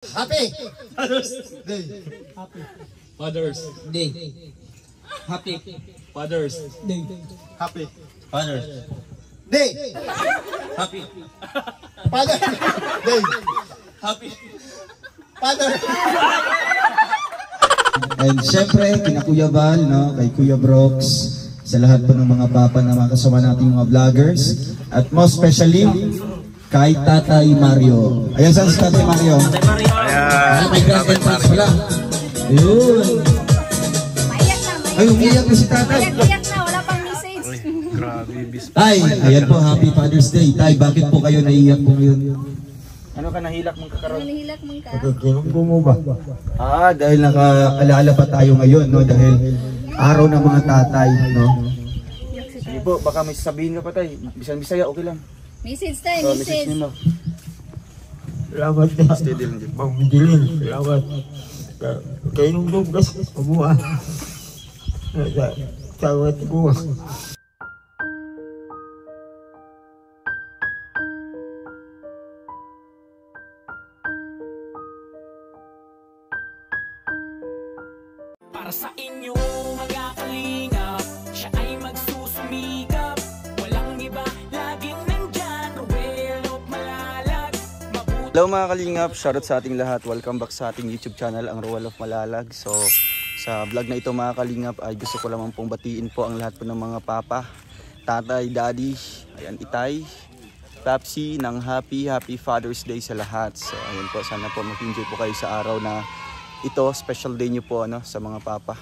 Happy Father's Day. Happy Father's Day. Happy Father's Day. Happy Father's Day. Happy Father Day. Happy Father. And syempre, kina Kuya Val, no, kay Kuya Brooks, sa lahat po ng mga papa na makasama nating mga vloggers, at most especially, kay Tatay Mario. Ayan, saan si Tatay Mario? Ayan, may grand entrance pala. Ayun. Ay, umiyak na si Tatay. Iyak na, wala pang message. Tay, ayan po, Happy Father's Day. Tay, bakit po kayo naiyak po ngayon? Ano ka nahilak mong kakaroon? Hinihilak mo ka. Kinumbo mo ba? Dahil nakaalala pa tayo ngayon, no? Dahil araw ng mga tatay, no? Sige po, baka may sabihin ka pa tayo. Bisan-bisaya, okay lang. Message tayo, Message message. niyo mo. Salamat na. Steady lang dyan. Pagmidilin. Salamat. Kayo nung bukas. Pabuha. Salamat po. Para sa inyo mga kalingap, siya ay magsusumikap. Walang iba, laging nandyan, Ruel of Malalag. Hello mga kalingap, shoutout sa ating lahat. Welcome back sa ating YouTube channel, ang Ruel of Malalag. So, sa vlog na ito mga kalingap ay gusto ko lamang pong batiin po ang lahat po ng mga papa, tatay, daddy, ayan, itay, Papsi ng Happy Father's Day sa lahat. So, ayan po, sana po mag-enjoy po kayo sa araw na ito, special day nyo po ano, sa mga papa.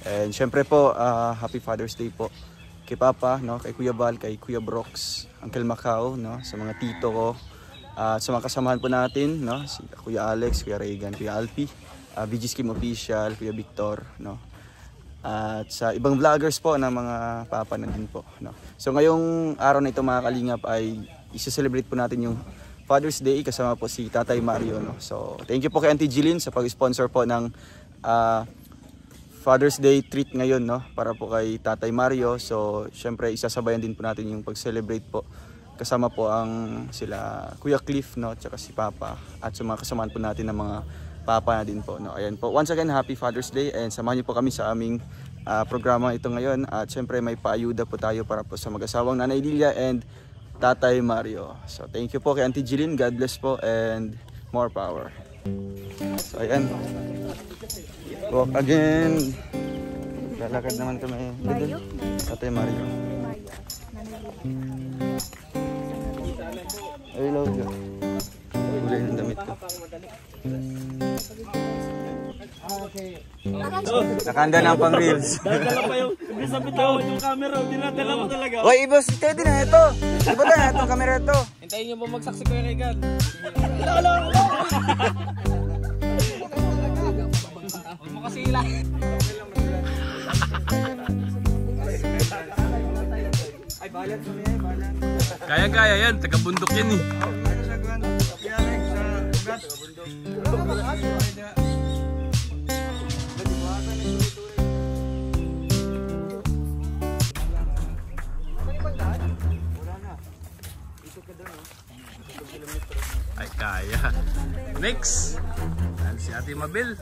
And syempre po, Happy Father's Day po kay Papa, no, kay Kuya Val, kay Kuya Brooks, Uncle Macau, no, sa mga tito ko, sa mga kasamahan po natin, no, si Kuya Alex, Kuya Reagan, Kuya Alpi, VG Scheme Official, Kuya Victor, no, at sa ibang vloggers po na mga papa na din po, no. So ngayong araw na ito mga kalingap ay isa-celebrate po natin yung Father's Day kasama po si Tatay Mario, no. So thank you po kay Auntie Jilin sa pag-sponsor po ng Father's Day treat ngayon, no, para po kay Tatay Mario. So syempre isasabayan din po natin yung pag-celebrate po kasama po ang sila Kuya Cliff, no, at saka si Papa at sa mga kasamahan po natin ng mga papa na din po, no. Ayan po, once again Happy Father's Day and samahan niyo po kami sa aming programa ito ngayon at syempre may paayuda po tayo para po sa mag-asawang Nanay Lilia and Tatay Mario. So thank you po kay Auntie Jilin, God bless po and more power. So ayan, walk again, lalakad naman kami. Mario? Tatay Mario. I love you. Kulay ng damit ko. Nakanda na ang pang reels. Dala pa yung, bisa bitawan yung camera, dinadala mo talaga. Oy, ibos, steady na ito. Iba na itong camera ito. Hintayin nyo bumagsak si Kuya Regan. Huwag mo kasi ila. Ay, balat mo yan, balat. Kaya yan, taga-bundok yan eh. Ay, kaya. Next, si Ate Mabil.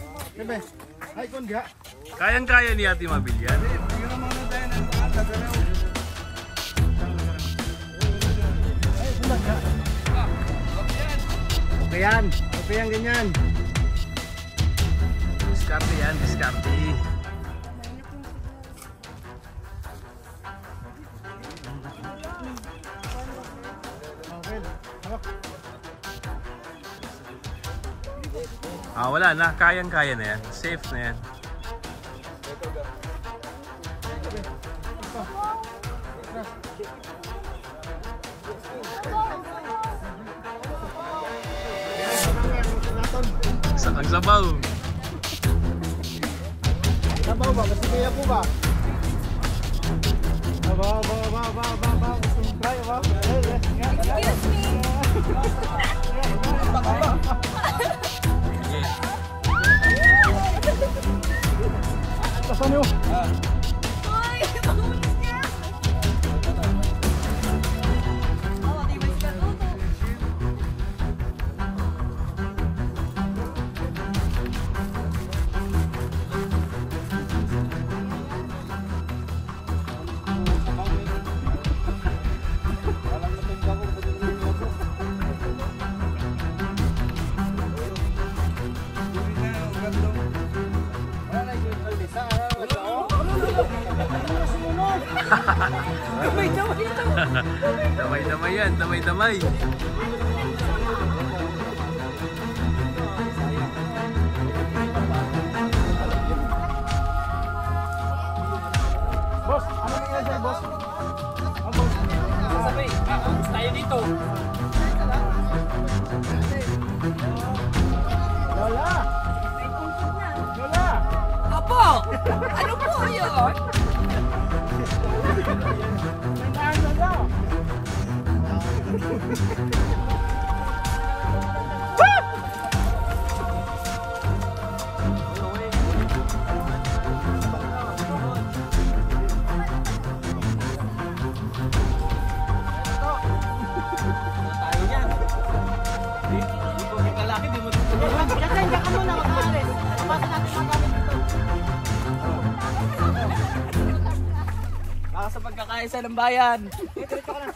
Ay, kon ga. Kayang-kaya ni Ate Mabil yan. Okay yan. Okay yan, ganyan. Diskarte yan, diskarte. Wala na. Kayang-kaya na yan. Safe na yan. Ang sabaw. Sabaw ba? Kasi kaya po ba? Ba. Gusto mo try, ba? Excuse me. Tasan nyo. Uy, magulis ka. Oh, di ba siya? Damay-damay yan, damay-damay. Boss, ano nangyayari sa'yo, boss? Sabay, tayo dito. Lola! Lola! Apo! Ano po yun? Lola! Tayo yan. Di ko kalaki, di mo tutulungan. Diyan ka muna, mag-aalis. Kapatid natin magamit ito. Baka sa pagkakaisa ng bayan. Diretso ka na.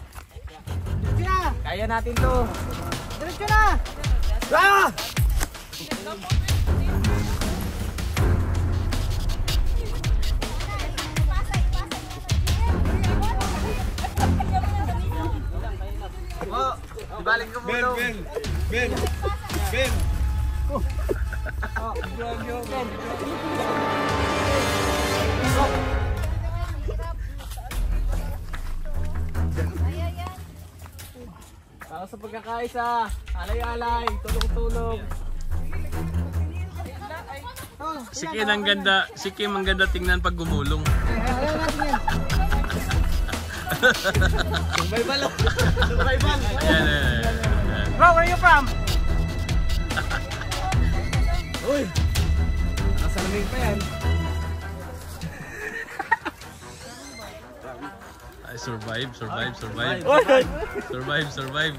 Kaya natin to. Diretso na! Ah! Oh, ibalik ko muna. Ben! Baka sa pagkakaisa. Alay-alay, tulong-tulong. Si Kim ang ganda, tingnan pag gumulong. Survival. Survival. Yan. Bro, where are you from? Uy! Nakasalamig pa yan. Ay, survive. Survive.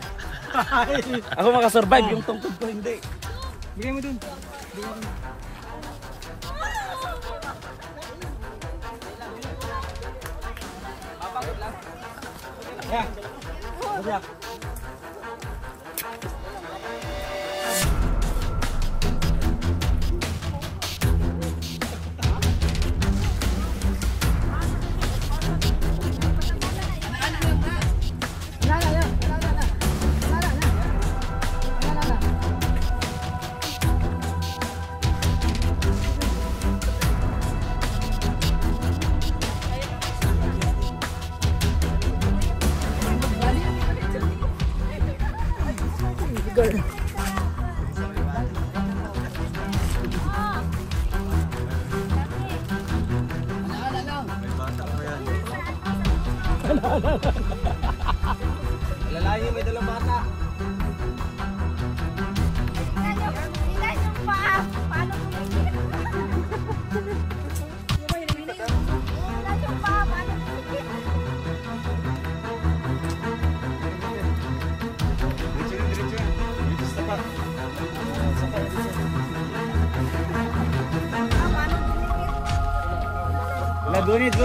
Ako makasurvive, yung tungkod ko hindi. Bigay mo dun. Lalayo, may dalang bata. Ilan yung paa? Paano kumikip? Ilan yung paa? Paano kumikip? Gunit! To.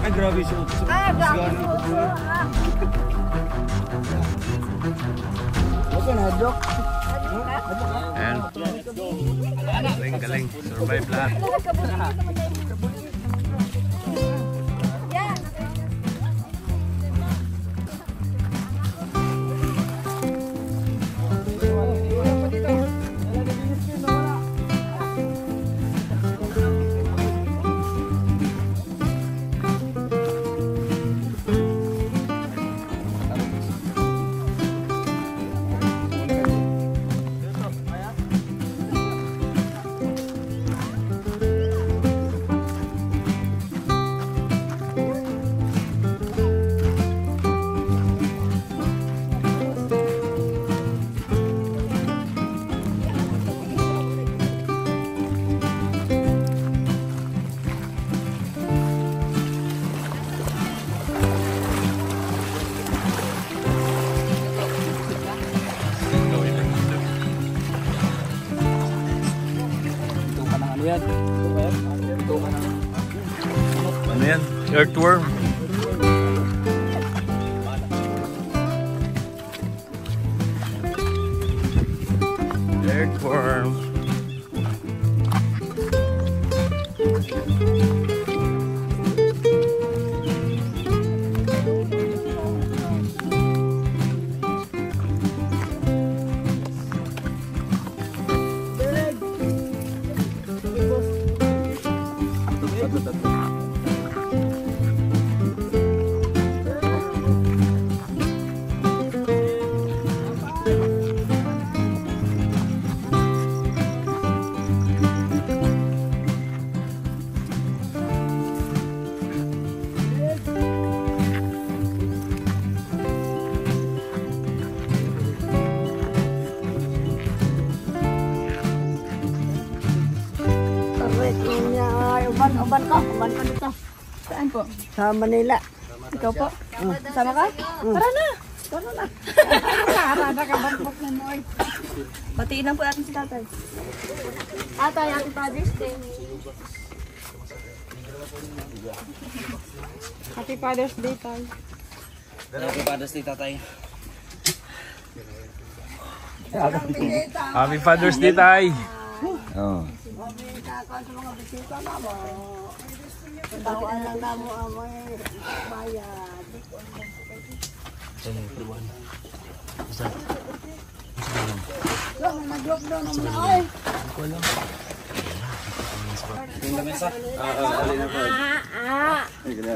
Ay, grabe siya. Grabe. Huwag ka na, Dok. Ayan. Galing. Survive lahat. Yan. Ano yan? Earthworm. Earthworm. Kaban ka dito. Saan po? Sa Manila. Ikaw po? Sama ka? Tara na! Tara na! Tara na ka, bakbak na mo. Batiin lang po natin si tatay. Tatay, Happy Father's Day. Happy Father's Day, tay. Happy Father's Day, tatay. Happy Father's Day, tay. Oh.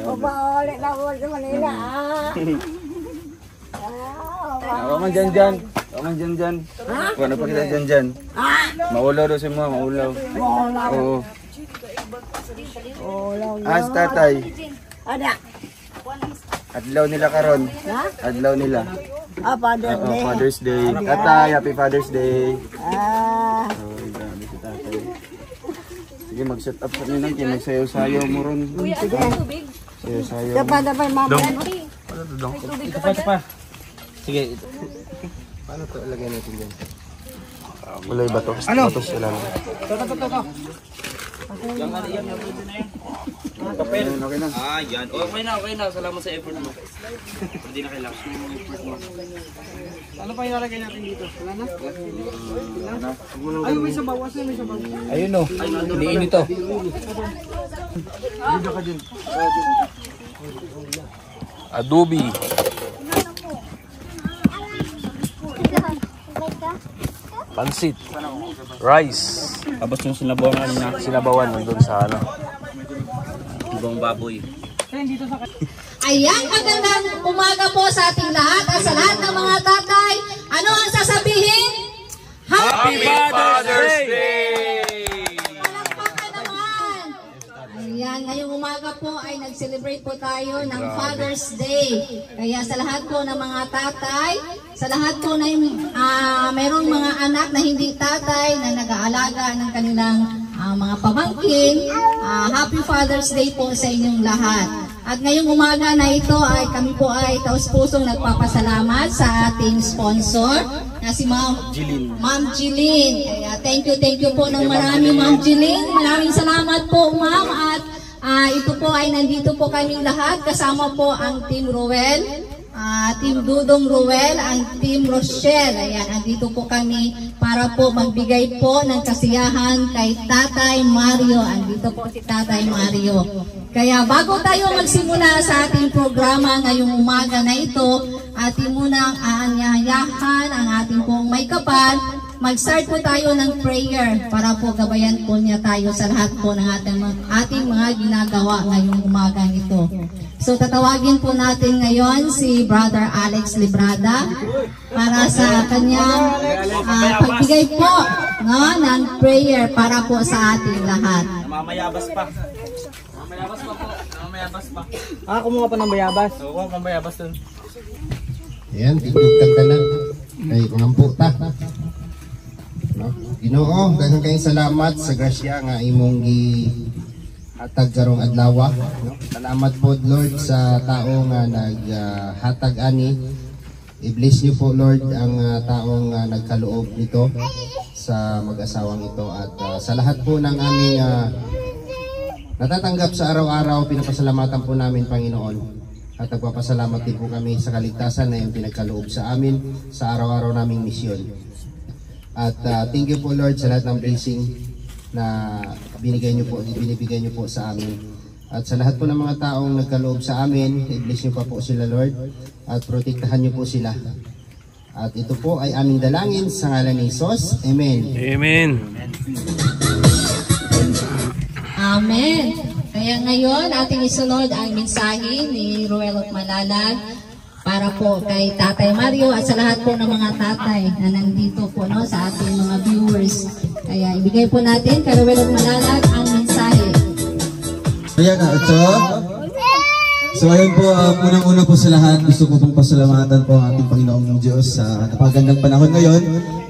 Babalik na ako sa Manila. Waman dyan. Waman dyan. Ano pa kita dyan. Maulaw daw si mga, maulaw. Oo. Si tatay. Ada. Adlaw nila karon. Adlaw nila. Father's Day. Father's Day. Tatay, Happy Father's Day. Oh, grabe si tatay. Sige, mag-set up kami lang. Magsayaw-sayaw mo ron. Sige. Sayaw-sayaw. Dapat, mama. Sige. Paano ito ilagay natin dyan? Wala yung bato. Bato sila lang. Kapel. Okay na. Yan. Okay na. Salamat sa effort mo. Hindi na kailangan. Ano pa ilalagay natin dito? Wala na? Ay, May sabaw. Asa may sabaw? Ayun o. Iniinit to. Video ka dyan. Adobe. Pansit. Rice. Tapos yung sinabawan na. Sinabawan nandun sa ano. Ibang baboy. Ayan, magandang umaga po sa ating lahat at sa lahat ng mga tatay. Ano ang sasabihin? Happy Father's Day! Palakpakan naman! Ayan, ngayong umaga po ay nag-celebrate po tayo ng Father's Day. Kaya sa lahat po ng mga tatay, sa lahat po na mayroong mga anak na hindi tatay na nag-aalaga ng kanilang mga pamangkin, Happy Father's Day po sa inyong lahat. At ngayong umaga na ito ay kami po ay taos-pusong nagpapasalamat sa ating sponsor na si Ma'am Jilin. Kaya thank you po ng marami Ma'am Jilin. Maraming salamat po Ma'am at ito po ay nandito po kaming lahat kasama po ang Team Ruel, Team Dudong Ruel, ang Team Rochelle. Ayan, andito po kami para po magbigay po ng kasiyahan kay Tatay Mario. Andito po si Tatay Mario. Kaya bago tayo magsimula sa ating programa ngayong umaga na ito, ating munang aanyayahan ang ating pong may kapal. Mag-start po tayo ng prayer para po gabayan po niya tayo sa lahat po ng ating mga ginagawa ngayong umaga ito. So tatawagin po natin ngayon si Brother Alex Librada para sa kanyang pagbigay po ng prayer para po sa ating lahat. Mamayabas pa. Mamayabas pa. Kumuha pa ng bayabas. Oo, mamayabas dun. Ayan, tigtugtag ka na. Ay, ngampo ta. Ginoo, daghang kayong salamat sa grasya nga imong gihatag karong adlaw. Salamat po Lord sa tao nga naghatag ani. I-bless niyo po Lord ang taong nagkaloob nito sa mag-asawang ito at sa lahat po ng aming natatanggap sa araw-araw, pinapasalamatan po namin Panginoon. At nagpapasalamat din po kami sa kaligtasan na yung pinagkaloob sa amin sa araw-araw naming misyon. At thank you po Lord sa lahat ng blessing na binibigay niyo po sa amin. At sa lahat po ng mga taong nagkaloob sa amin, i-bless niyo pa po sila Lord at protektahan niyo po sila. At ito po ay aming dalangin sa ngalan ni Jesus. Amen. Amen. Amen. Kaya ngayon, ating isunod ang mensahe ni Ruel of Malalag para po kay Tatay Mario at sa lahat po ng mga tatay na nandito po sa ating mga viewers. Kaya ibigay po natin kay Ruel of Malalag ang mensahe. Ayan So ayun po, unang-una po sa lahat, gusto ko pong pasalamatan po ang ating Panginoong Diyos sa napagandang panahon ngayon.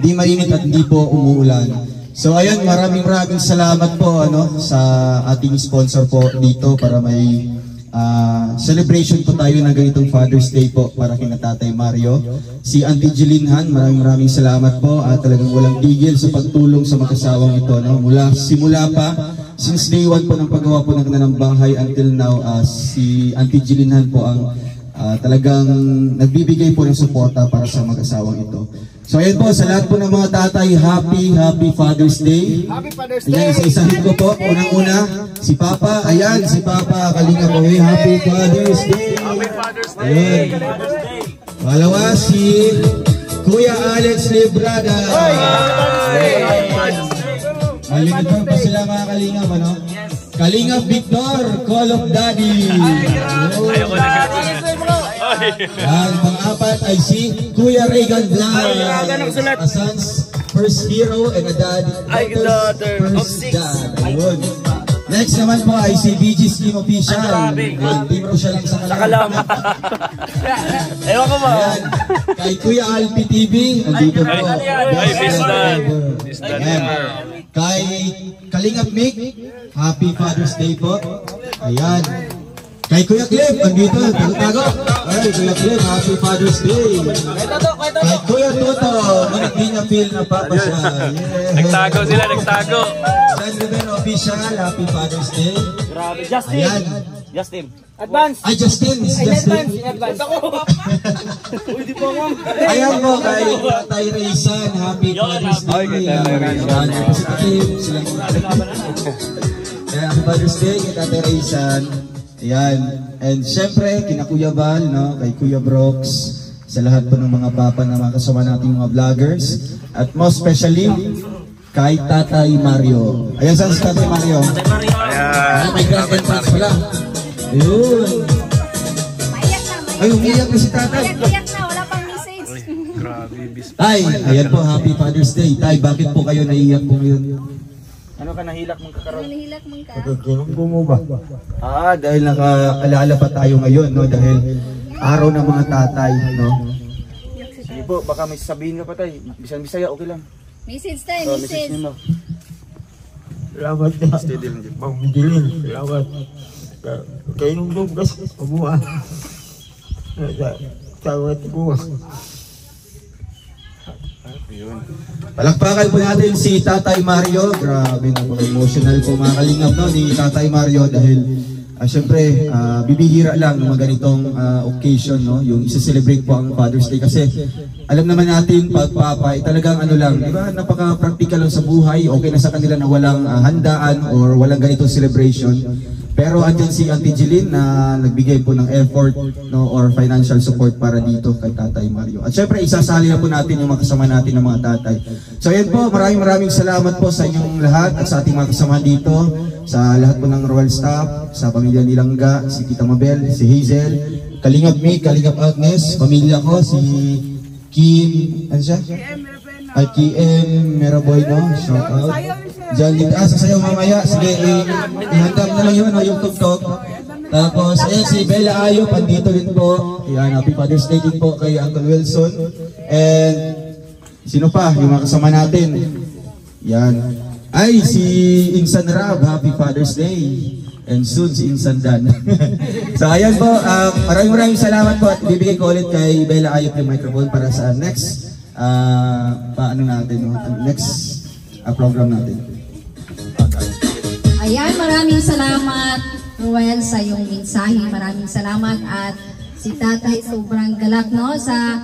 Di mainit at hindi po umuulan. So ayun, maraming salamat po sa ating sponsor po dito para may celebration po tayo ng ganitong Father's Day po para kina Tatay Mario. Si Auntie Jelinhan, maraming salamat po at talagang walang tigil sa pagtulong sa mag-asawang ito. Simula pa, since day 1 po ng paggawa po ng kanilang bahay until now, si Auntie Jelinhan po ang talagang nagbibigay po ng suporta para sa mag-asawang ito. So ayun po, sa lahat po ng mga tatay, happy Father's Day. Happy Father's Day! Ayan, isa-isahin ko po, unang-una, si Papa, ayan, si Papa, kalinga po, Happy Father's Day! Happy Father's Day! Pangalawa, si Kuya Alex Librada. Happy Father's Day! Malinaw pa sila mga kalingap, Kalingap Victor, Call of Daddy. Ayoko na Ang pang-apat ay si Kuya Regan Blanc, a son's first hero and a daughter's first dad. Ayun. Next naman po ay si BG Skin Official. Timro siya lang sa kalam. Ewan ko ba? Kay Kuya Alpi TV, andito po. Ay, Bistan. Kay Kalingap Mick, Happy Father's Day po. Ayan. Kay Kuya Cliff, andito, tago. Ay, Kuya Cliff, Happy Father's Day. Kay Kuya Toto, hindi niya feel na papa siya. Nagtago sila, nagtago. San Rivero Official, Happy Father's Day. Grabe. Justin. Ayan. Justin. Advance. Ay, Justin. Advance ako. Hindi po mo. Ayan po, kay Tatay Raysan, Happy Father's Day. Ayan, Happy Father's Day kay Tatay Raysan. Ayan. And syempre, kina Kuya Val, kay Kuya Brooks, sa lahat po ng mga papa na makasama nating mga vloggers. At most especially, kay Tatay Mario. Ayan, saan si Tatay Mario? Ayan, may grand entrance pala. Ayun. Ay, umiyak na si Tatay. Iyak na, wala pang message. Tay, ayan po, Happy Father's Day. Tay, bakit po kayo naiiyak po ngayon? Ano ka nahilak mong kakaroon? Nahilak mong ka. Kinunggo mo ba? Dahil nakaalala pa tayo ngayon, dahil araw ng mga tatay, Sige po, baka may sabihin ka pa tayo. Bisan-bisaya, okay lang. Message tayo, Message message. niyo mo. Salamat na. Pagdiling. Salamat. Kinunggo kasi pabuha. Salamat po. Palakpakan po natin si Tatay Mario. Grabe, napaka-emotional po mga kalingap ni Tatay Mario dahil syempre bibihira lang ng mga ganitong occasion, yung isa-celebrate po ang Father's Day kasi alam naman natin pag papa talagang lang, di ba, napaka-practical lang sa buhay. Okay na sa kanila na walang handaan or walang ganitong celebration. Pero andyan si Auntie Jeline na nagbigay po ng effort or financial support para dito kay Tatay Mario. At syempre isasali na po natin yung mga kasama natin ng mga tatay. So ayan po, maraming salamat po sa inyong lahat at sa ating mga kasama dito, sa lahat po ng Royal Staff, sa pamilya ni Langga, si Tita Mabel, si Hazel, Kalingap Mick, Kalingap Agnes, pamilya ko, si Kim, ano siya? Ay, KM Meraboy, shout out. Diyan dito, sasayaw mamaya. Sige, ihandap na lang yun, yung tuktok. Tapos, si Bella Ayop, andito din po. Yan, Happy Father's Day din po kay Uncle Wilson. And, sino pa? Yung mga kasama natin. Yan. Ay, si Insan Rab, Happy Father's Day. And soon, si Insan Dan. So, ayan po, maraming salamat po at bibigay ko ulit kay Bella Ayop yung microphone para sa next next program natin. Ayan, maraming salamat, Ruel, sa iyong mensahe. Maraming salamat at si Tatay sobrang galak sa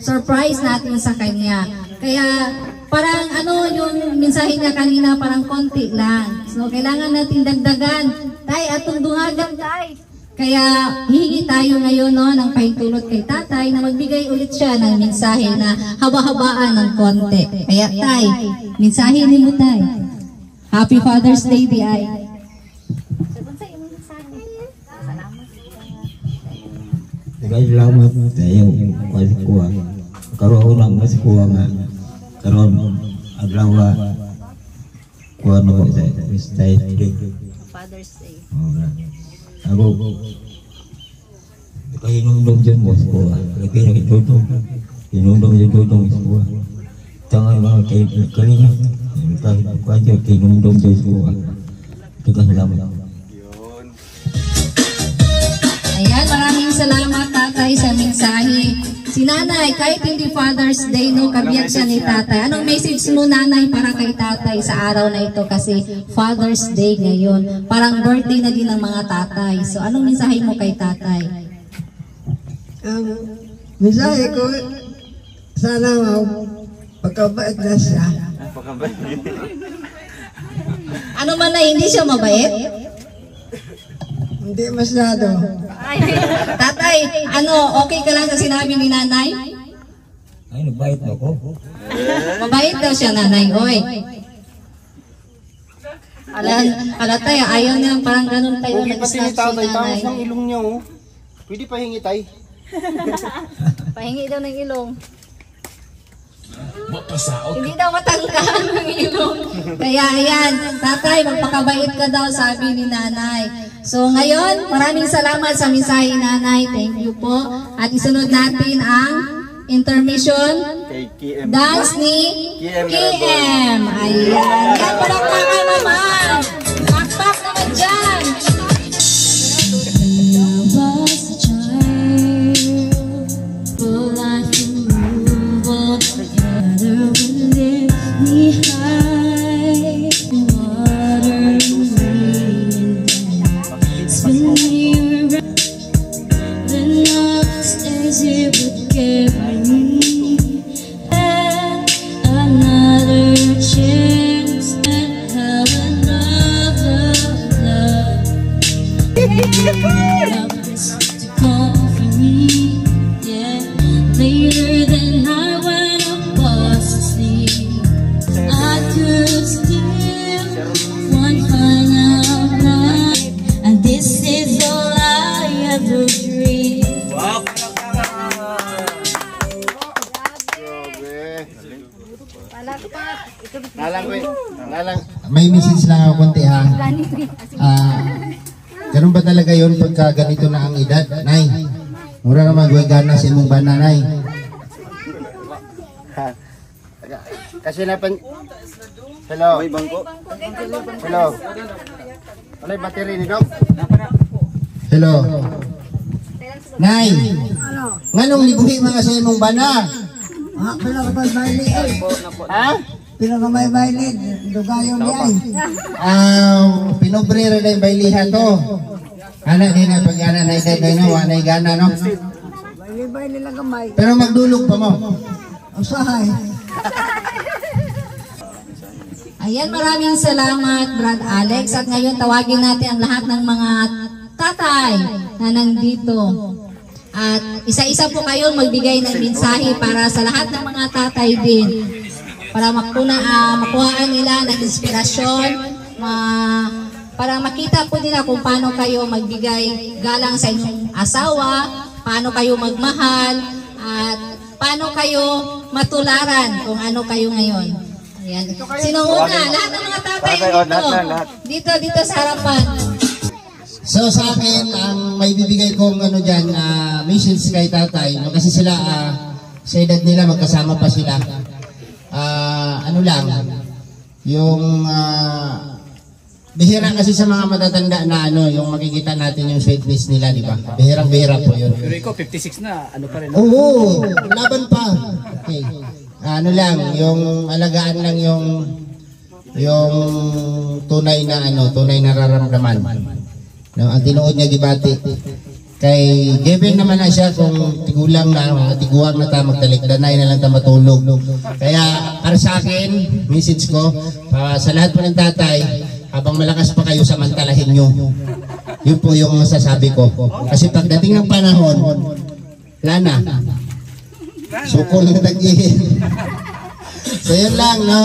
surprise natin sa kanya. Kaya parang yung mensahe niya kanina parang konti lang. So kailangan natin dagdagan. Tay, atong dungagan, tay. Kaya hihingi tayo ngayon ng pahintulot kay Tatay na magbigay ulit siya ng mensahe na haba-habaan ng konti. Kaya tay, mensahe ni mo tay. Happy Father's Day, D.I. Salamat tayo masikuha. Karoon ang masikuha nga. Karoon aglawa. Kuha na ko sa Father's Day. Ako, kahinundong dyan mo sa kuha. Hinundong dyan mo sa kuha. Tangay mga kay kalinga. Kahit ako aja kay ngumdong sa kuha. Tegas salamat. Ayan, maraming salamat tatay sa mensahe. Si nanay, kahit hindi Father's Day, no, kabiyat siya ni tatay. Anong message mo nanay para kay tatay sa araw na ito? Kasi Father's Day ngayon. Parang birthday na din ng mga tatay. So anong mensahe mo kay tatay? Mensahe ko, sana pagkabait na siya. Ano man na hindi siya mabait? Hindi masyado. Tatay, ano, okay ka lang sa sinabi ni nanay? Ay, nagbayad na ako. Mabait daw siya nanay, oy. Alatay, ayaw niya parang ganun tayo nag-start si nanay. ng ilong niya, oh. Pwede pahingi, tay. Pahingi daw ng ilong. Hindi daw matangkahan ng ilong. Kaya ayan, tatay, magpakabait ka daw, sabi ni nanay. So ngayon, maraming salamat sa mensahe nanay. Thank you po. At isunod natin ang intermission dance ni KM. Ayan, yan palakpakan naman. Pakpak naman dyan. May message lang ako konti ha. Ganun ba talaga yun pagka ganito na ang edad? Nay, mura naman gawin gana sa imong bana, Nay. Kasi hello. May bangko. Hello. Ano yung battery ni Dok? Hello. Nay, nganong libuhi mga sa imong bana? Pinakamaybaylid. Ha? Pinakamaybaylid. Dugayon niya ay. Pinobre rin na yung baylihan to. Anak din na pag anak na edad no, anay gana no. Baylid lang kamay. Pero magdulog pa mo. Usahay. Ayan, maraming salamat, Brad Alex. At ngayon, tawagin natin ang lahat ng mga tatay na nandito. At isa-isa po kayo magbigay ng mensahe para sa lahat ng mga tatay din. Para makuhaan nila ng inspirasyon, para makita po nila kung paano kayo magbigay galang sa inyong asawa, paano kayo magmahal, at paano kayo matularan kung ano kayo ngayon. Ayan. Sino una? Lahat ng mga tatay dito. Dito sa harapan. So sa akin, may bibigay kong ano dyan, message kay tatay. No? Kasi sila, sa edad nila, magkasama pa sila. Ano lang, yung bihira kasi sa mga matatanda na ano, yung makikita natin yung sweetness nila, di ba? Bihirang-bihira po yun. Pero ikaw, 56 na, ano pa rin? Oo, laban pa. Okay. Ano lang, yung alagaan lang yung tunay na ano, tunay na nararamdaman. No, ang tinuod niya gibati. Kay given naman na siya kung tigulang na, tiguang na ta magtalikdanay na lang ta matulog. Kaya para sa akin, message ko sa lahat po ng tatay, habang malakas pa kayo samantalahin nyo. Yun po yung masasabi ko. Kasi pagdating ng panahon, wala na. Sukol na tag-ihin. So yun lang, no?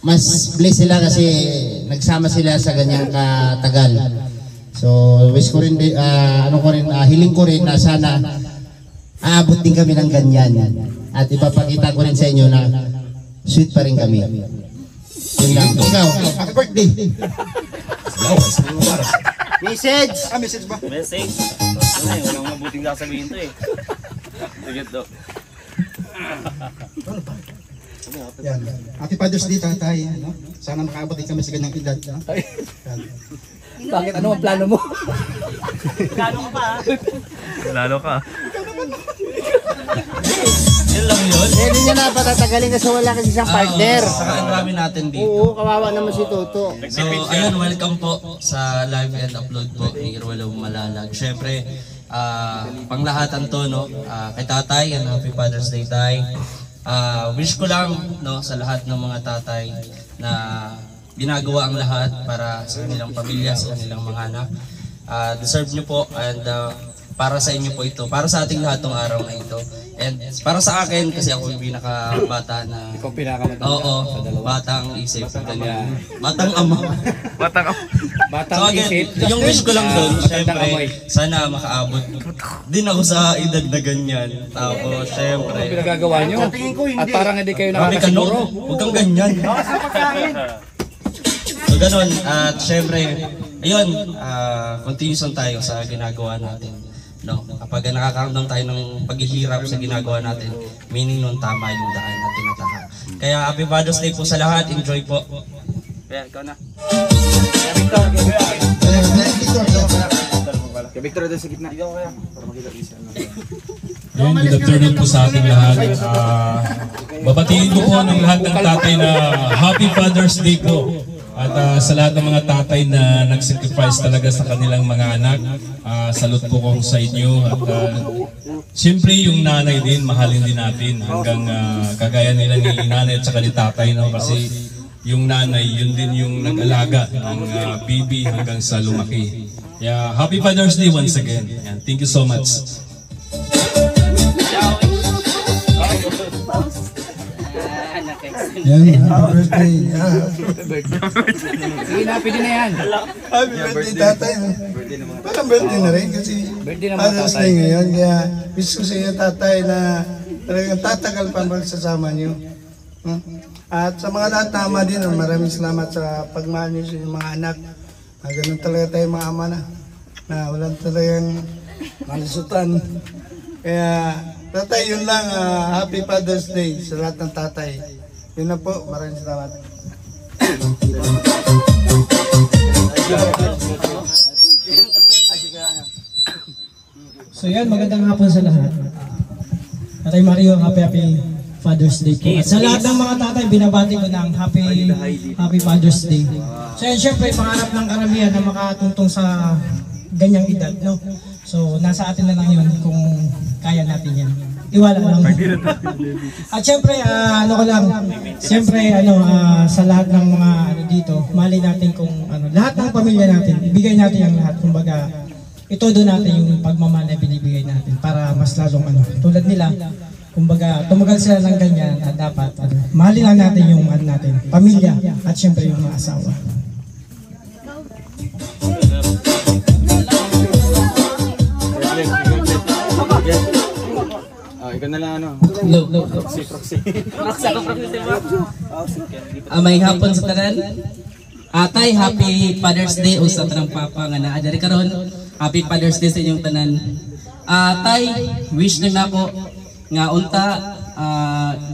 Mas blessed sila kasi nagsama sila sa ganyang katagal. So wish ko rin, hiling ko rin na sana aabot din kami ng ganyan. At ipapakita ko rin sa inyo na sweet pa rin kami. Yun lang. Ikaw, happy birthday! Message! Message ba? Message. Ay, walang mabuting sasabihin to eh. Sige to. Yan. Happy Father's Day, tatay. Ano? Sana makaabot din kami sa ganyang edad. No? Yan. Bakit? Ano ang plano mo? Lalo ka. Yun lang yun. Hindi niya na patatagalin kasi wala kasi siyang partner. Saka ang dami natin dito. Oo, kawawa naman si Toto. So, ayun, welcome po sa live and upload po ni Irwalo Malalag. Siyempre, panglahatan to, no? Kay tatay, and Happy Father's Day, tay. Wish ko lang, no, sa lahat ng mga tatay na ginagawa ang lahat para sa kanilang pamilya, sa kanilang mga anak. Deserve nyo po, and para sa inyo po ito, para sa ating lahat ng araw na ito. And para sa akin, kasi ako yung pinakabata na... Ikaw pinakamatanda. Oo, batang isip. Batang ama. Batang isip. Yung wish ko lang doon, syempre, sana makaabot din ako sa edad na ganyan. Tapos, syempre. Ano pinagagawa nyo? At parang hindi kayo nakakasiguro. Huwag kang ganyan. So, ganun. At syempre, ayun, continuous lang tayo sa ginagawa natin. No, kapag nakakaramdam tayo ng paghihirap sa ginagawa natin, meaning nun tama yung daan na tinatahak. Kaya Happy Father's Day po sa lahat, enjoy po. Kaya, ikaw na. Kay Victor doon sa gitna. Ikaw kaya. Para makita isa. Yan, good afternoon po sa ating lahat. Babatiin ko po ng lahat ng tatay na Happy Father's Day po. At sa lahat ng mga tatay na nag-sacrifice talaga sa kanilang mga anak, salute po kong sa inyo. At siyempre yung nanay din, mahalin din natin hanggang kagaya nila ni nanay at saka ni tatay. No? Kasi yung nanay, yun din yung nag-alaga ng baby hanggang sa lumaki. Yeah, Happy Father's Day once again. And thank you so much. Yan, happy birthday. Sige na, pwede na yan. Happy birthday, tatay. Parang birthday na rin kasi Father's Day ngayon. Kaya wish ko sa iyo, tatay, na talagang tatagal pa magsasama niyo. At sa mga lahat na ama din, maraming salamat sa pagmahal niyo sa inyong mga anak. Ganun talaga tayo mga ama na walang talagang malisutan. Kaya tatay, yun lang, Happy Father's Day sa lahat ng tatay. Yun na po, maraming salamat. So yan, magandang hapon sa lahat. Tatay Mario, Happy Father's Day po. At sa lahat ng mga tatay, binabati ko ng Happy Father's Day. So yan, syempre, pangarap ng karamihan na makatuntong sa ganyang edad, no? So, nasa atin na lang yun kung kaya natin yan. Iwala lang. At syempre, sa lahat ng mga dito, mali natin kung lahat ng pamilya natin, ibigay natin ang lahat. Kumbaga, itodo natin yung pagmamahal na binibigay natin para mas lalong tulad nila. Kumbaga, tumagal sila ng ganyan at dapat, mahalin lang natin yung natin, pamilya at syempre yung mga asawa. Ikaw na lang proxy. May hapon sa tanan. Atay, Happy Father's Day sa tanang papa nga naa diri karon. Happy Father's Day sa inyong tanan. Atay, wish na nako nga unta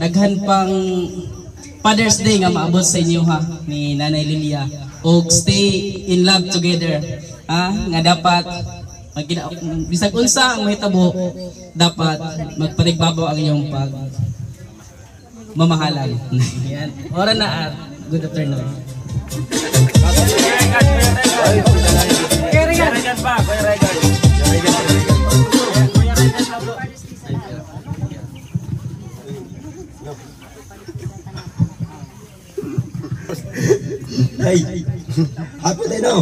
daghan pang Father's Day nga maabot sa inyo ha ni Nanay Lilia. Og stay in love together. Nga dapat bisag unsa ang mahitabo, dapat magpatigbabaw ang iyong mamahalan. Yan. Ora na good afternoon. Hey, apa tayo no?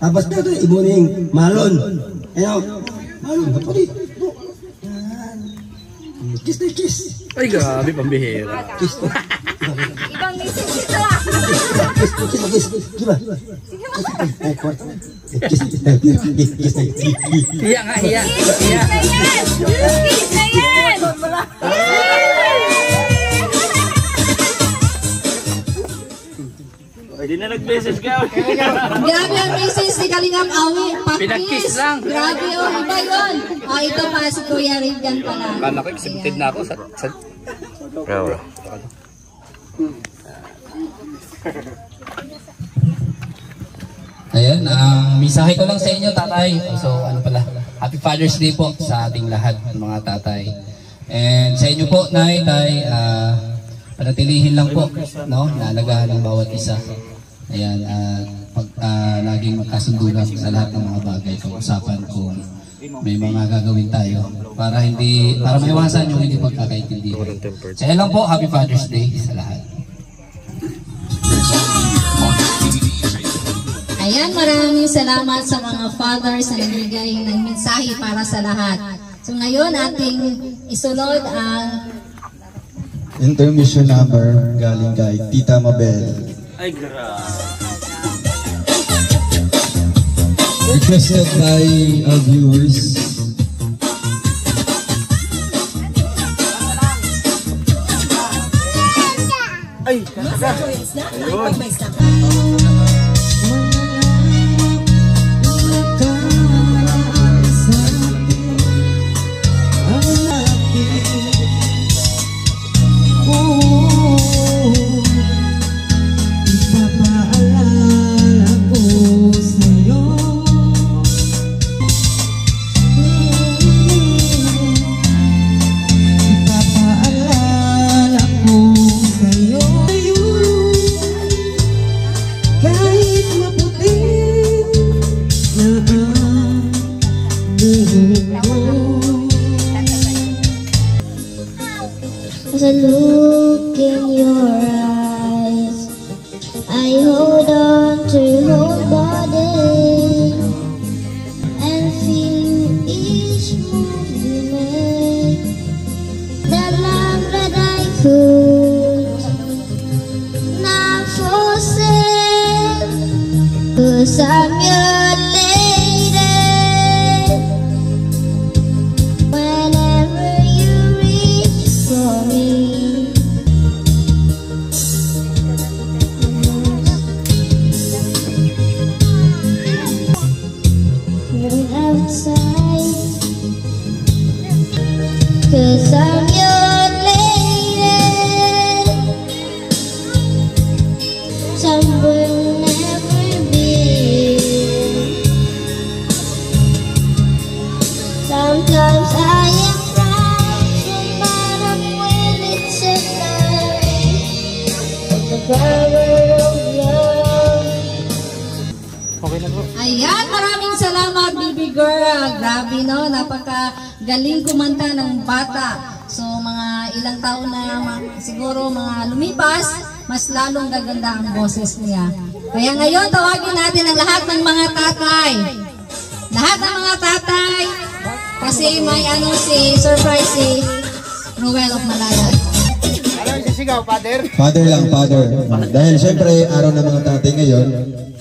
Tapos na ito, ibuning malon. Ayo, malon, apa rin? Kiss na kiss. Ay, grabe, pambihira. Kiss na. Ibang misis ito. Kiss. Diba? Kiss na. Iya nga, iya. Kiss na yan! Hindi na nag-message ka. Grabe ang message ni Kalingap Awi. Pinag-kiss lang. Grabe yun. Iba yun. Ito pa si Kuya Regan pala. Kala ko, accepted na ako sa... Ayan, ang mensahe ko lang sa inyo, tatay. So, ano pala, Happy Father's Day po sa ating lahat, mga tatay. And sa inyo po, nay, tay, panatilihin lang po, no, naalagahan ng bawat isa. Ayan, laging magkasundo lang sa lahat ng mga bagay kung usapan kung may mga gagawin tayo para maiwasan yung hindi pagkakaintindihan. So, ayan lang po, Happy Father's Day sa lahat. Ayan, maraming salamat sa mga fathers na nagbigay ng mensahe para sa lahat. So ngayon, ating isunod ang intermission number galing kay Tita Mabel. Ay, grabe. Requested by our viewers. Ay, ganda. Ayun. As I look in your eyes, I hold on to your whole body and feel each move you make. The love that I could not forsake, 'cause I'm your lady. Whenever you reach for me, outside, 'cause I'm your lady. Some will never be. Sometimes I am frightened, but I'm willing to learn the power of love. Ayan, maraming salamat, baby girl. Grabe, no? Napakagaling kumanta ng bata. So, mga ilang taon na siguro mga lumipas, mas lalong gaganda ang boses niya. Kaya ngayon, tawagin natin ang lahat ng mga tatay. Lahat ng mga tatay. Kasi may surprise si Ruel of Malaya. Ano sisigaw, father? Father lang, father. Dahil syempre, araw ng mga tatay ngayon.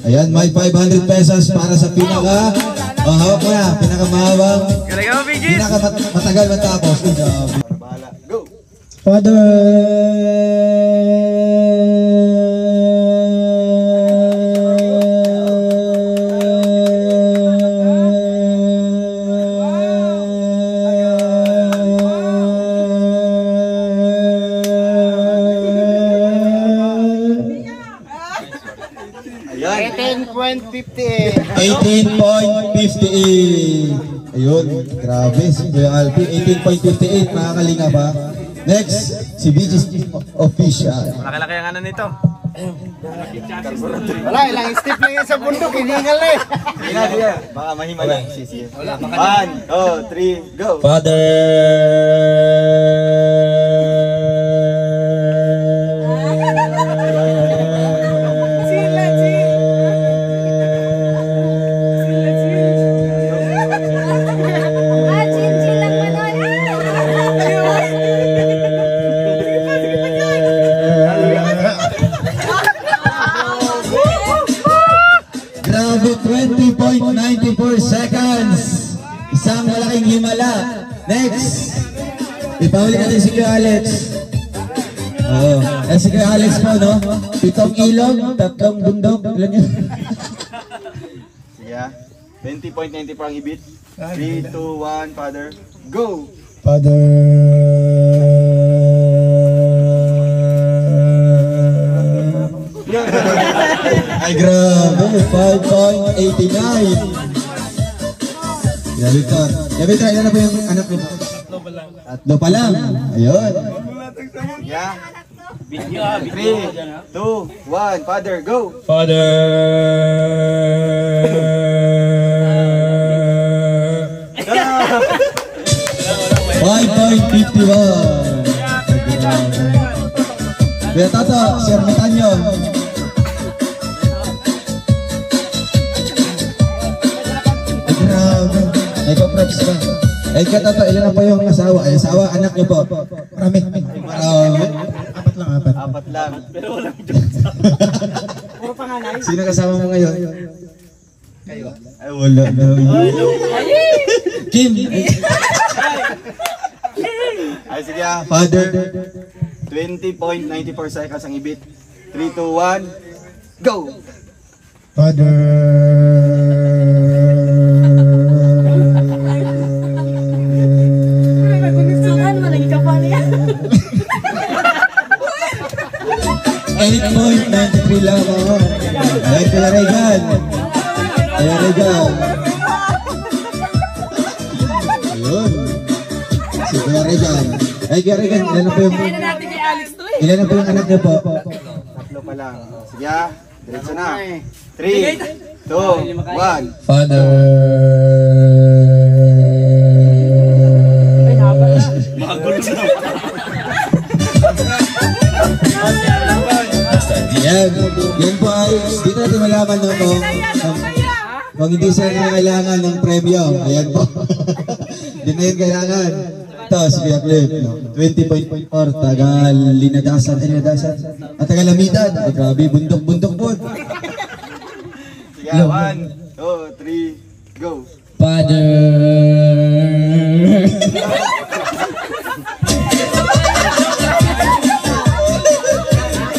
Ayan, may 500 pesos para sa hawak mo na, pinakamahawang, pinakamatagal matapos. Father. Ayan. 18.58. 18.58. Ayun, grabe. Si Kuya Alpi, 18.58. Makakalinga ba? Next, si BG's Official. Laki-laki ang ano nito. Wala, ilang step lang yan sa bundok. Hiningal na eh. Baka mahimala. 1, 2, 3, go! Father. Grabe, 20.94 seconds. Isang malaking himala. Next, ipahuli natin si Kuya Alex. Si Kuya Alex po, no? 7 ilog, 3 bundok. Ilan yun? Sige ha. 20.94 ang ibit. 3, 2, 1, father. Go! Father. Ay, grabe. 5.89. Grabe ka. Grabe ka, ilan na ba yung anak mo? Tatlo pa lang. Ayun. Yeah. 3, 2, 1, Father, go! Father. 5.51. Kuya Tato, Sir Metanyo. Grabe. Ay, props ka. Ay, Kuya Tato, ilan na po yung asawa? Ay, asawa, anak niyo po. Marami. Apat lang. Pero walang Puro panganay. Sino kasama mo ngayon? Kayo. Ay, wala na. Kim. Ay, sige ah. Father. 20.94 seconds ang ibit. 3, 2, 1, go! Father. Sukan mo, naging kapal yan. 8.93 lang ako. Ay, Kuya Regan. Kuya Regan. Ayun. Si Kuya Regan. Ay, Kuya Regan, ilan na po yung... Ilan na po yung anak niyo po? Tatlo pa lang. Sige ah. Diretso na. 3, 2, 1. Father. Yan po ay, dito natin malaman no, kung hindi sila kailangan ng premyo. Ayan po. Hindi na yun kailangan. Ito, si Kuya Cliff, no? 20.4, tagal linadasan, at tagal lamitan. Ay, grabe, bundok po. Sige, 1, 2, 3, go! Father.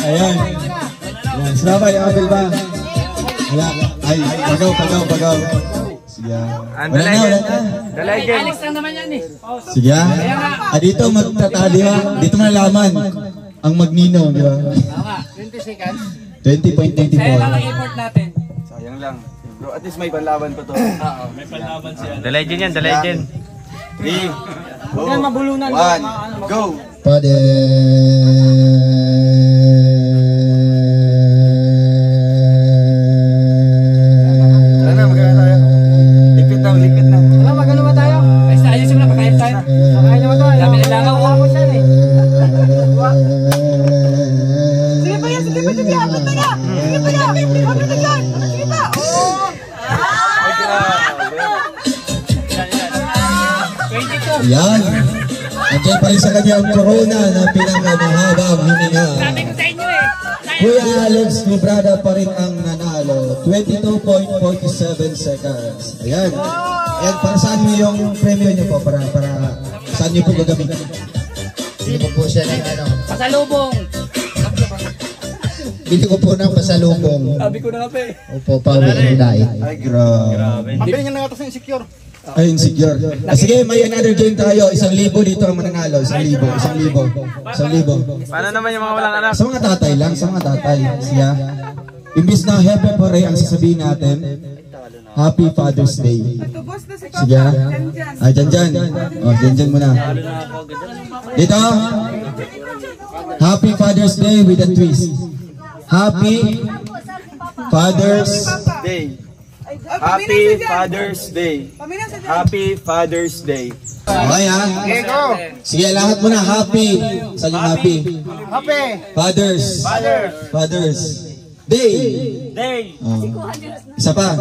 Ayan. Salamat, yung apel ba? Wala. Ay, pagaw. Sige. Wala na. Alex lang naman yan eh. Sige. Dito magtatali ha. Dito malalaman ang magnino, di ba? 20 seconds. 20.94. Kaya lang ang effort natin. Sayang lang. Bro, at least may panlaban pa to. Oo, may panlaban siya. The legend yan, the legend. 3, 2, 1, go! Father. Lipit na. Wala, magano ba tayo? Basta ayusin mo na, pakain tayo. Pakain naman tayo. Dami nilangaw. Ako siya eh. Sige pa yan, sige pa. Abot na yan. Sige pa. Oo. Yan. Andiyan pa rin sa kanya ang corona na pinakamahabang hininga. Sabi ko sa inyo eh. Kuya Alex Librada pa rin ang nanalo. 22.47 seconds. Ayan. Ayan, para saan niyo yung premyo niyo po? Para saan niyo po gagamitin? Bili ko po siya ng ano. Pasalubong. Bili ko po ng pasalubong. Sabi ko na nga pa eh. Opo, pauwi ng dahil. Ay, grabe. Mabili nga na ito sa insecure. Ay, insecure. Sige, may another game tayo. 1,000 dito ang mananalo. 1,000. Paano naman yung mga walang anak? Sa mga tatay lang, sa mga tatay. Siya. Imbis na happy pare ang sasabihin natin, Happy Father's Day. Sige. Ay, dyan. O, dyan muna. Dito. Happy Father's Day with a twist. Happy Father's Day. Happy Father's Day. Happy Father's Day. Okay ha? Sige, lahat mo na. Happy. Saan yung happy? Happy. Father's Day. Isa pa.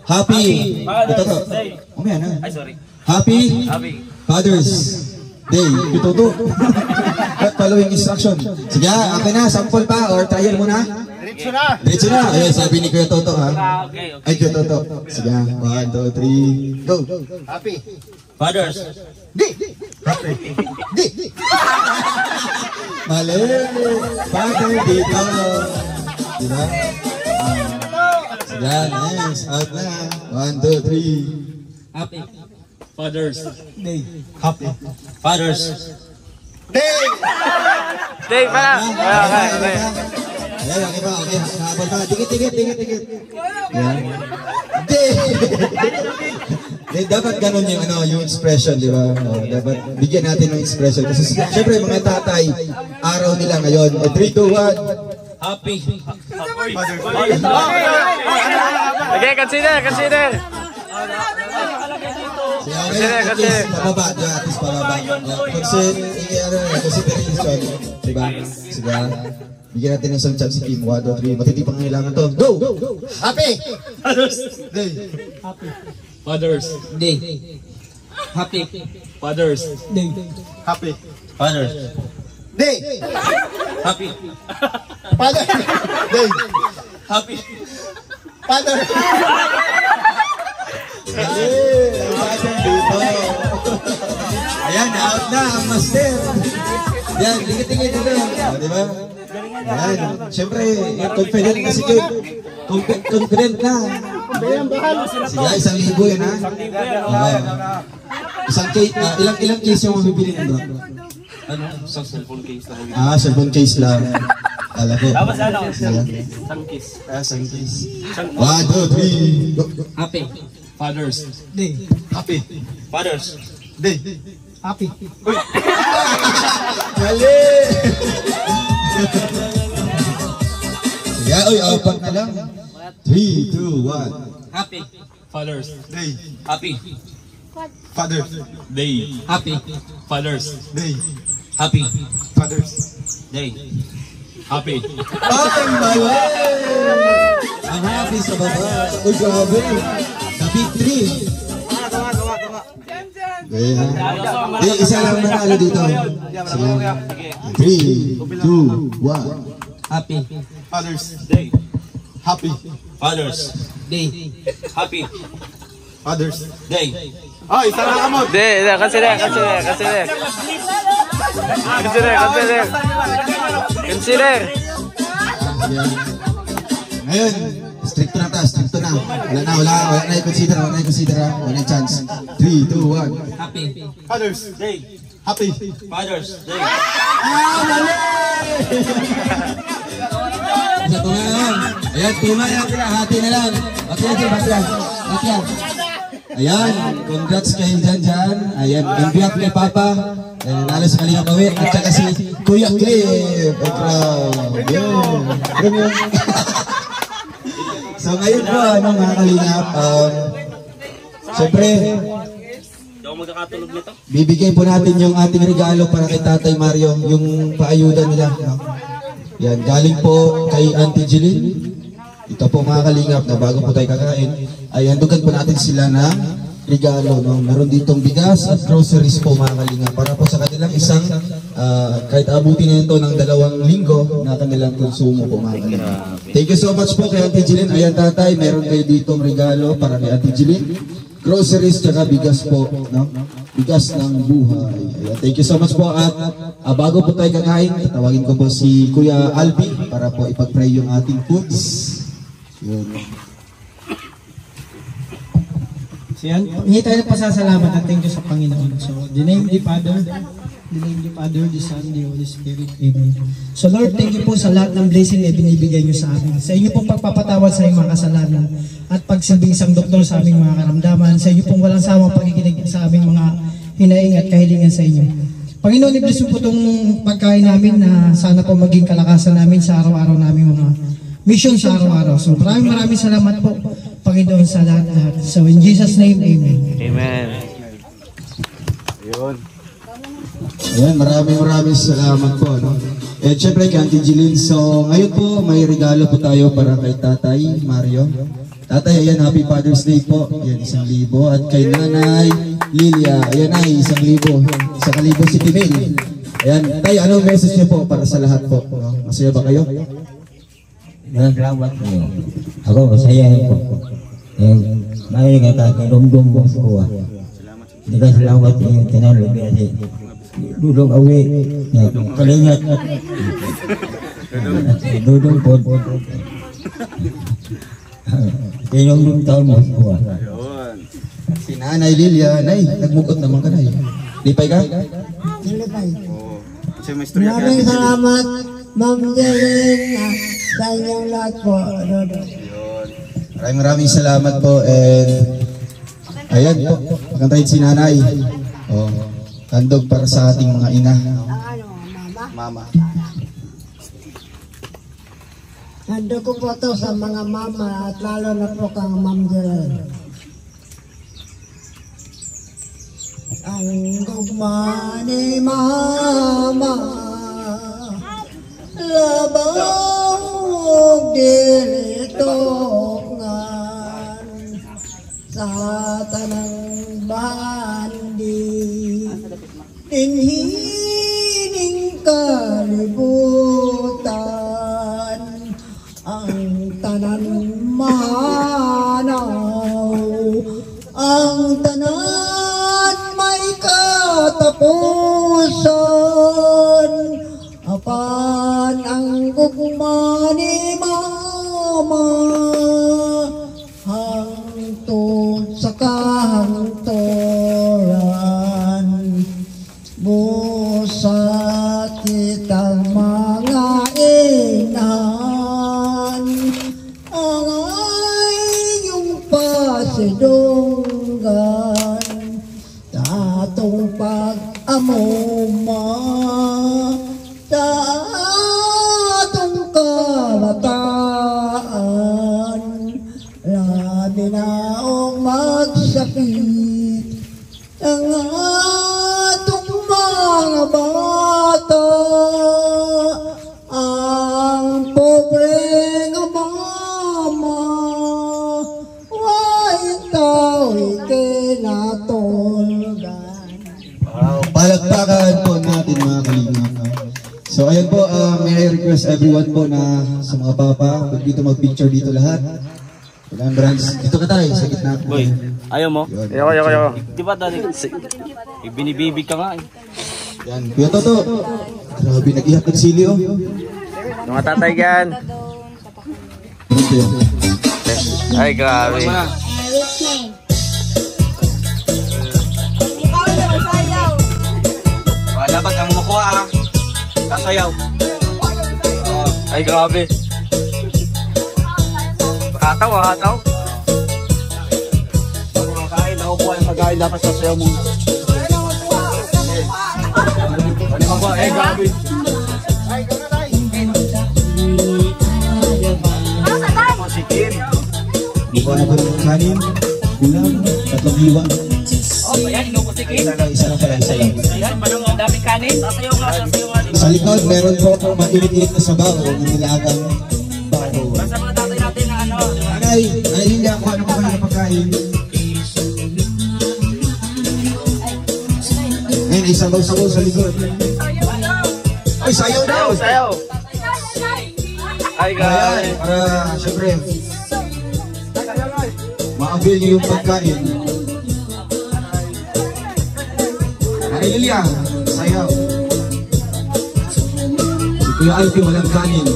Happy. Ito to. Okay na. Ay, sorry. Happy Father's Day. Ito to. Following instruction. Sige, okay na. Sample pa or trial mo na. Diretso na. Ayun, sabi ni Kuya Toto ha. Okay. Ay, Kuya Toto. Sige, 1, 2, 3, go. Happy. Fathers. Mali. Father dito. Diba? Sige, nice. Out na. 1, 2, 3. Happy. Fathers. Day. Happy. Fathers. Day. Day pala. Okay. Ayan, okay ba? Okay, habol pa. Dikit. Yan. Hindi. Dapat ganun yung, yung expression, di ba? Dapat bigyan natin ng expression. Kasi syempre, mga tatay, araw nila ngayon. 3, 2, 1. Happy. Okay, consider. Consider. Pababa, di ba? At least pababa. Consideration. Diba? Sige. Bigyan natin ng isang chance si Kim. 1, 2, 3. Matitipang kailangan to. Go! Happy! Fathers Day. Happy. Fathers Day. Happy. Fathers Day. Happy. Father. Day. Happy. Father. Ayan, out na ang master. Yan, tingin dito. Di ba? Yan, syempre, confident na si Kim. Confident na. Sige, 1,000 yan ha. Ilang case yung mabibili mo bro? Ano? Isang cellphone case lang. Cellphone case lang. Kala ko. Tapos ano? Isang case. Isang case. 1, 2, 3. Go. Happy. Fathers Day. Happy. Fathers Day. Happy. Mali! Sige, apat na lang. 3, 2, 1. Happy. Fathers Day. Happy. Father. Day Happy. Fathers Day. Happy. Fathers. Day. Happy. Ay, mali! Ang happy sa baba. Uy, grabe. Sa victory. Isa lang manalo dito. 3, 2, 1. Happy. Fathers. Day. Happy. Fathers Day. Happy. Fathers. Day. Ay, isa lang kamot. Consider. Ngayon, stricto na. Wala na i-consider, wala na chance. 3, 2, 1. Happy. Fathers. Day. Happy. Fathers Day. Mali! Sa tunga lang. Ayan, tunga yan sila. Hati na lang. Bakyan. Ayan, congrats kayo dyan. Ayan, on behalf kay Papa. Nalo sa Kalingap Awit. At saka si Kuya Cliff. Yun. So ngayon po, mga Kalingap, siyempre, Magkakatulog nito. bibigay po natin yung ating regalo para kay Tatay Mario, yung paayuda nila. Yan, galing po kay Auntie Jeline. Ito po mga Kalingap na bago po tayo kakain, ay handugan po natin sila ng regalo. No? Meron ditong bigas at groceries po mga Kalingap para po sa kanilang isang, kahit abutin na ito ng 2 linggo na kanilang konsumo po mga Kalingap. Thank you so much po kay Auntie Jeline. Ayan Tatay, meron kayo ditong regalo para kay Auntie Jeline. Groceries tsaka bigas po, no? Bigas ng buhay. Ayan, thank you so much po at bago po tayo kakain, tatawagin ko po si Kuya Albi para po ipag-pray yung ating foods. Yun. So yan, hingi tayo ng pasasalamat at thank you sa Panginoon. So, the name of the Father, the Son, the Holy Spirit. Amen. So Lord, thank you po sa lahat ng blessing na binibigay niyo sa amin. Sa inyo pong pagpapatawad sa inyong mga kasalanan at pagsilbing isang doktor sa aming mga karamdaman. Sa inyo pong walang samang pakikinig sa aming mga hinaing at kahilingan sa inyo. Panginoon, i-bless po itong pagkain namin na sana po maging kalakasan namin sa araw-araw namin mga mission sa araw-araw. So maraming salamat po, Panginoon, sa lahat-lahat. So in Jesus' name, Amen. Amen. Ayun. Ayan, maraming salamat po. No? At syempre kay Auntie Jeline. So ngayon po may regalo po tayo para kay Tatay Mario. Tatay, ayan, Happy Father's Day po. Ayan, 1,000. At kay Nanay Lilia, ayan ay 1,000. 1,000 si Timil. Ayan, Tay, anong message niyo po para sa lahat po? No? Masaya ba kayo? Salamat niyo. Ako masaya po. May nakakarumdum mo po. Salamat niyo tinanong kasi dudong awi kalingat dudong po. Tinanong taon mo po. Si Nanay Lilia, Nay, nagmugot naman ka na eh. Lipay ka? Kasi may istorya ka. Maraming salamat, Ma'am Jeline. sa inyong lahat po. Maraming salamat po and ayan po, makantahin si nanay. Oh, handog para sa ating mga ina. Mama. Handog ko po to sa mga mama at lalo na po kang Ma'am Gerald. Ang gugma ni Mama labang dilitongan sa tanang bandi inhining kalibutan ang tanan manaw ang tanan may katapusan apan ang gugma ni Mama hangtod sa kahangturan busa kitang mga inan ang inyong pasidunggan sa atong pag-amuma sa atong kabataan labi na ang magsakit ang atong mga bata ang pobre nga mama way tao ikinatulgan. Palagpakan po natin mga kalingap. So ayan po, may I request everyone po na sa mga papa, huwag dito mag-picture dito lahat. Kailangan brands, dito ka tayo, sa gitna. Boy, ayaw mo? Ayaw. Di ba dali? Binibibig ka nga eh. Yan, Kuya Toto. Grabe, nag-ihat ng sili oh. Mga tatay yan. Ay, grabe. Wala ba kang mukuha ah? Kasayaw. Ay, grabe. Hataw. Kain, nakukuha yung pagkain, dapat sasayaw mo. Ano ba? Eh, grabe. Masikin. Mukha na po ng kanin, ulam, 3 liwa. Oh, ayan, inukusikin. Isa lang pala, isa lang. Ayan, manong ang daming kanin. Sasayaw nga. Sa likod, meron po akong mainit-init na sabaw ng nilagang bago. Basta mga tatay natin na ano. Ay, hindi ako ano pa na pagkain. Ngayon, ay sabaw-sabaw sa likod. Ay, sayaw daw! Sayaw! Ay, grabe. Para, syempre, ma-avail niyo yung pagkain. Ay, Lilia, sayaw. Si Kuya Alfie, walang kanin.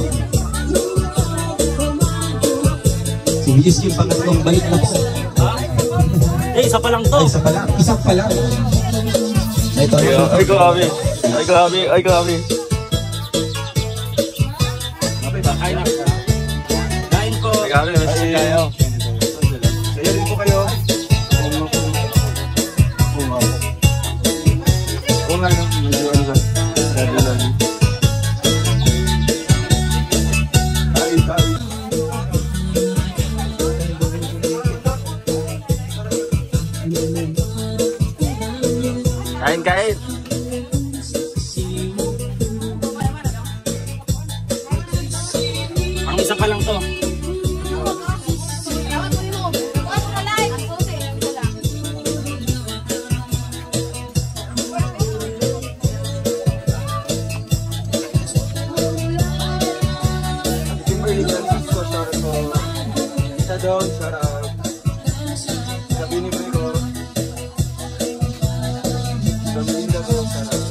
Si Whiskey, pangatlong balik na po. Eh, isa pa lang to. Ay, isa pa lang. Isang pa lang. Ito. Ay, grabe. Ay, grabe. Kain na. Kain po. Ay, grabe. Masih kayo. Kaya rin po kayo. Oo nga, medyo ano sa lagi. Kain. Ang isa pa lang to. Doon, sarap. Sabi ni Rico. Sabi ni Rico, sarap.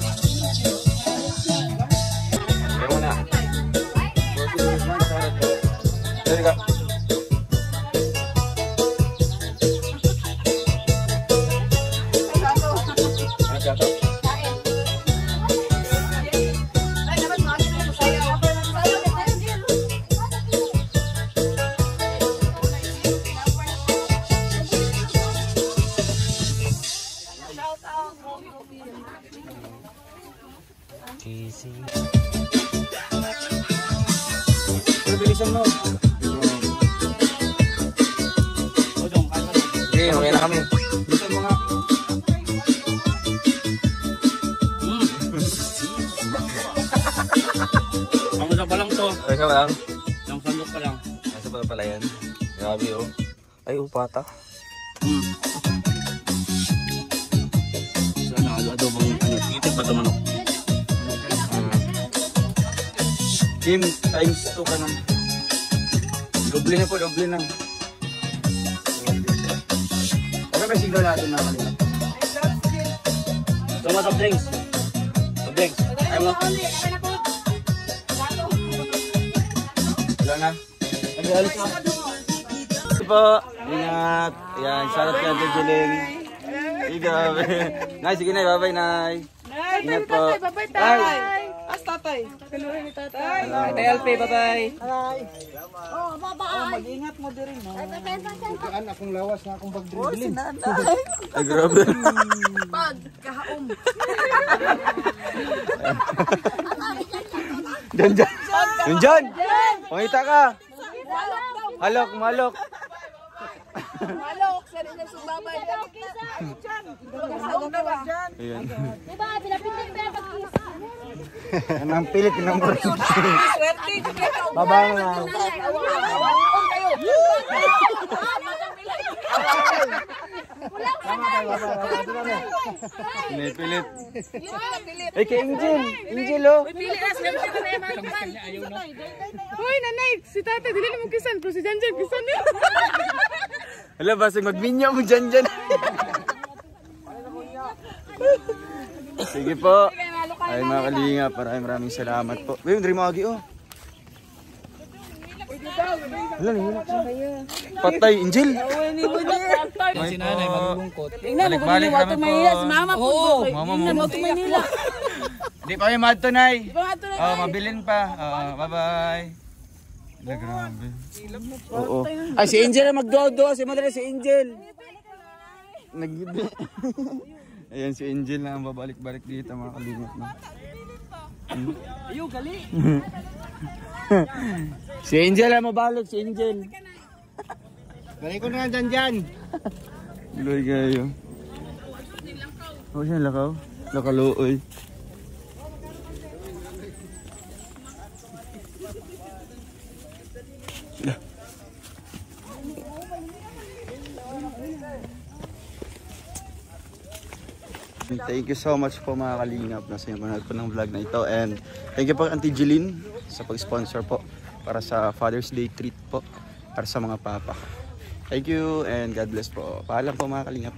Kaya muna. Dari ka. bilisan mo. Okay, okay na kami. Bilisan mo nga. Ang isa pa lang to. Ay, ka lang. Ang sandok pa lang. Nasa pala yan. Grabe oh. Ay, upata. Sana adobong ano, titik pa ito manok. Kim, times 2 ka nang. Doble na po, doble na. Okay ba sigaw natin na kanina? Tama soft drinks. Soft drinks. Ayaw mo? Wala na. Nag-alis na. Ito po. Ingat. Ayan, shoutout kay Ate Jeline. Ikaw. Nay, sige Nay, bye-bye Nay. Ingat po. Bye-bye Tay. As tatay. Kaluhin ni tatay. Tay LP, bye-bye. Oh, bye-bye. Mag-ingat mo din, no? Bukaan akong lawas na akong pag-dribbling. Ay, grabe. Pagkahaom. Diyan, diyan. Diyan. Pangita ka. Malok, malok. Malok, sari na sumbabay. Kasawag na ba? Ayan. Diba, pinapindin pa yung pag-isa. Yan ang pilit ng mga. Swerte. Baba na. Pinipilit. Eh, kay Angel. Angel, oh. Pili na, sila mo na yung mga kuman. Hoy, nanay, si tatay, dili na mo kisan, pero si Janjan kisan niya. Hala, basig magminyo mo dyan dyan. Sige po. Ay, mga kalinga, maraming salamat po. Uy, yung Rimagi, oh. Hala, nahilak siya. Patay, Angel. Si nanay, malulungkot. Balik-balik kami po. Mama po. Mama mo. Tingnan mo ito Manila. Hindi pa kayo madtunay. Oh, mabilin pa. Bye-bye. Hala, grabe. Oo. Ay, si Angel na magdodo. Si madali si Angel. Naggibi. Ayan, si Angel na ang babalik-balik dito, mga kalingap na. Ayaw, gali. Si Angel na mabalik, si Angel. Balik ko na dyan. Luloy kayo. Oh, siya lakaw. Lakaluoy. Thank you so much po mga kalingap na sa inyo manood po ng vlog na ito, and thank you po Auntie Jeline sa pag-sponsor po para sa Father's Day treat po para sa mga papa. Thank you and God bless po. Paalam po mga kalingap.